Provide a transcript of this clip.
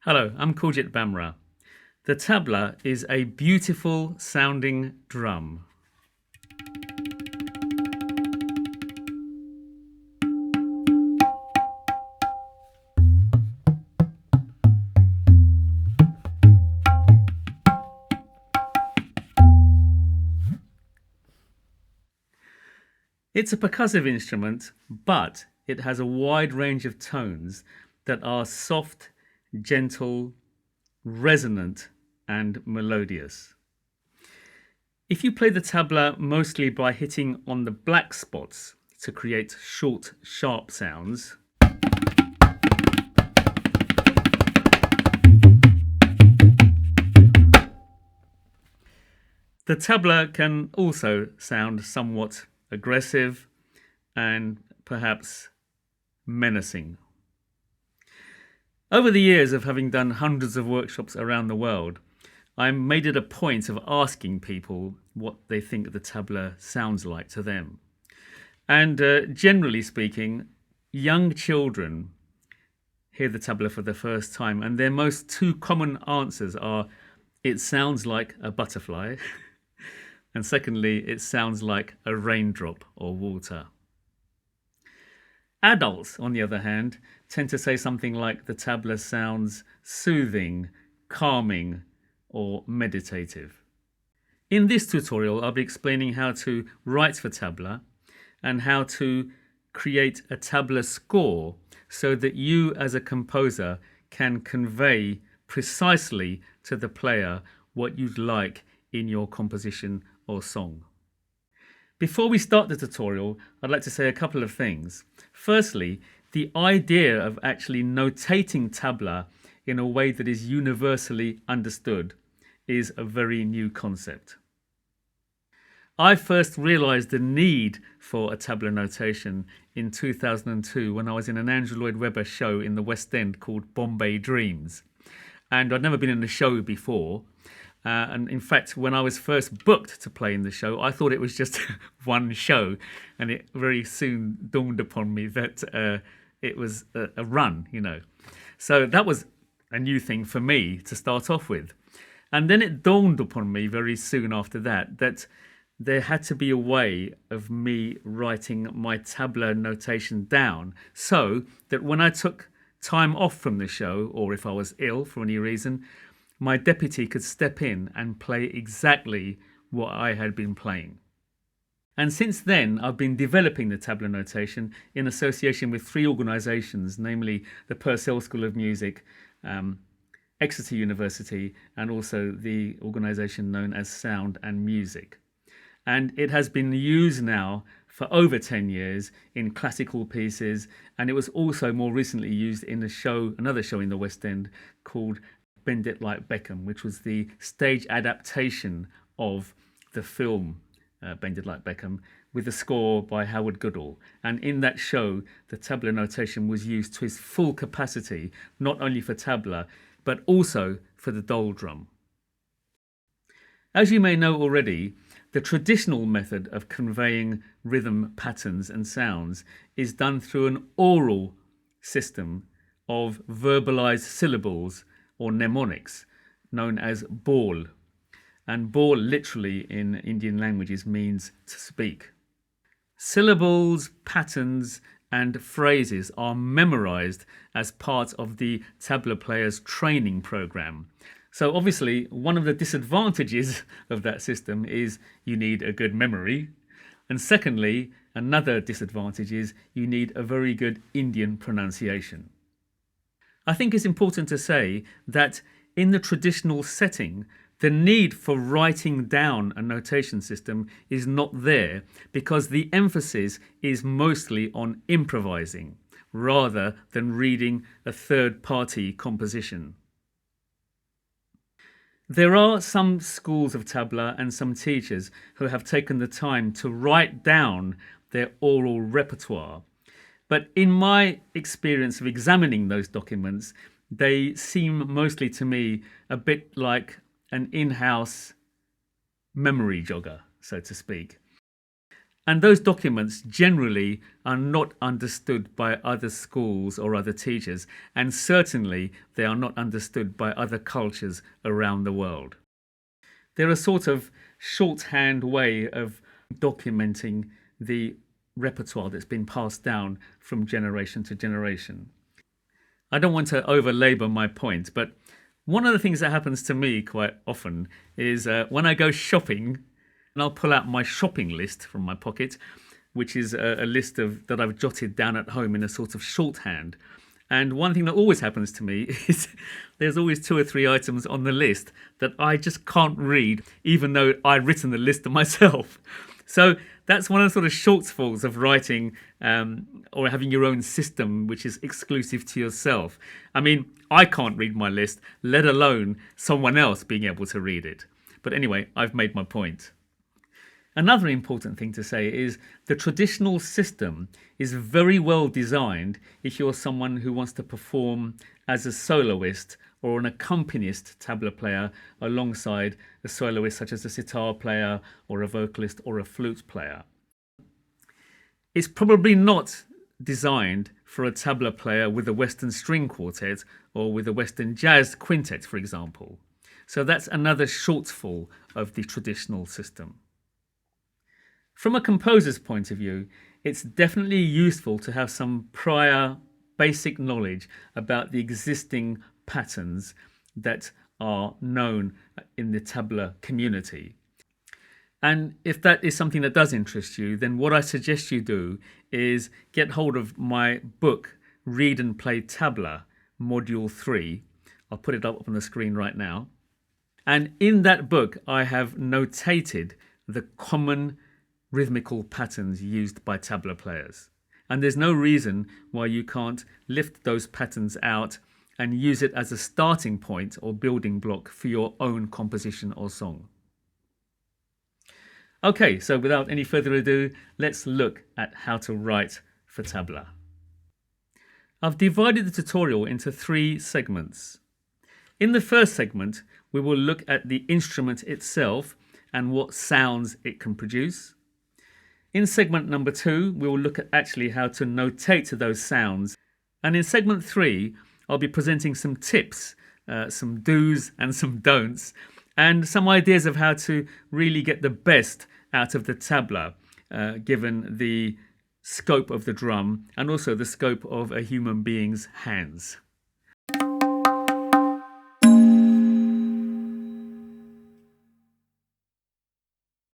Hello, I'm Kuljit Bhamra. The tabla is a beautiful sounding drum. It's a percussive instrument, but it has a wide range of tones that are soft, gentle, resonant, and melodious. If you play the tabla mostly by hitting on the black spots to create short, sharp sounds, the tabla can also sound somewhat aggressive and perhaps menacing. Over the years of having done hundreds of workshops around the world, I made it a point of asking people what they think the tabla sounds like to them. And generally speaking, young children hear the tabla for the first time, and their most two common answers are, it sounds like a butterfly, and secondly, it sounds like a raindrop or water. Adults, on the other hand, tend to say something like the tabla sounds soothing, calming, or meditative. In this tutorial, I'll be explaining how to write for tabla and how to create a tabla score so that you as a composer can convey precisely to the player what you'd like in your composition or song. Before we start the tutorial, I'd like to say a couple of things. Firstly, the idea of actually notating tabla in a way that is universally understood is a very new concept. I first realized the need for a tabla notation in 2002 when I was in an Andrew Lloyd Webber show in the West End called Bombay Dreams. And I'd never been in a show before. And in fact, when I was first booked to play in the show, I thought it was just one show. And it very soon dawned upon me that it was a run, So that was a new thing for me to start off with. And then it dawned upon me very soon after that there had to be a way of me writing my tabla notation down so that when I took time off from the show, or if I was ill for any reason, my deputy could step in and play exactly what I had been playing. And since then, I've been developing the tabla notation in association with three organisations, namely the Purcell School of Music, Exeter University, and also the organisation known as Sound and Music. And it has been used now for over 10 years in classical pieces, and it was also more recently used in another show in the West End called Bend It Like Beckham, which was the stage adaptation of the film Bend It Like Beckham, with a score by Howard Goodall. And in that show, the tabla notation was used to its full capacity, not only for tabla, but also for the dole drum. As you may know already, the traditional method of conveying rhythm patterns and sounds is done through an oral system of verbalized syllables or mnemonics, known as bol. And bol literally in Indian languages means to speak. Syllables, patterns, and phrases are memorized as part of the tabla player's training program. So obviously, one of the disadvantages of that system is you need a good memory. And secondly, another disadvantage is you need a very good Indian pronunciation. I think it's important to say that in the traditional setting, the need for writing down a notation system is not there because the emphasis is mostly on improvising rather than reading a third-party composition. There are some schools of tabla and some teachers who have taken the time to write down their oral repertoire. But in my experience of examining those documents, they seem mostly to me a bit like an in-house memory jogger, so to speak. And those documents generally are not understood by other schools or other teachers, and certainly they are not understood by other cultures around the world. They're a sort of shorthand way of documenting the repertoire that's been passed down from generation to generation. I don't want to over-labour my point, but one of the things that happens to me quite often is when I go shopping, and I'll pull out my shopping list from my pocket, which is a list that I've jotted down at home in a sort of shorthand. And one thing that always happens to me is there's always 2 or 3 items on the list that I just can't read, even though I've written the list myself. So that's one of the sort of shortfalls of writing or having your own system which is exclusive to yourself. I mean, I can't read my list, let alone someone else being able to read it. But anyway, I've made my point. Another important thing to say is the traditional system is very well designed if you're someone who wants to perform as a soloist or an accompanist tabla player alongside a soloist such as a sitar player or a vocalist or a flute player. It's probably not designed for a tabla player with a Western string quartet or with a Western jazz quintet, for example. So that's another shortfall of the traditional system. From a composer's point of view, it's definitely useful to have some prior basic knowledge about the existing patterns that are known in the tabla community. And if that is something that does interest you, then what I suggest you do is get hold of my book, Read and Play Tabla, Module 3. I'll put it up on the screen right now. And in that book, I have notated the common rhythmical patterns used by tabla players. And there's no reason why you can't lift those patterns out and use it as a starting point or building block for your own composition or song. Okay, so without any further ado, let's look at how to write for tabla. I've divided the tutorial into 3 segments. In the first segment, we will look at the instrument itself and what sounds it can produce. In segment number 2, we will look at actually how to notate those sounds. And in segment 3, I'll be presenting some tips, some do's and some don'ts, and some ideas of how to really get the best out of the tabla, given the scope of the drum and also the scope of a human being's hands.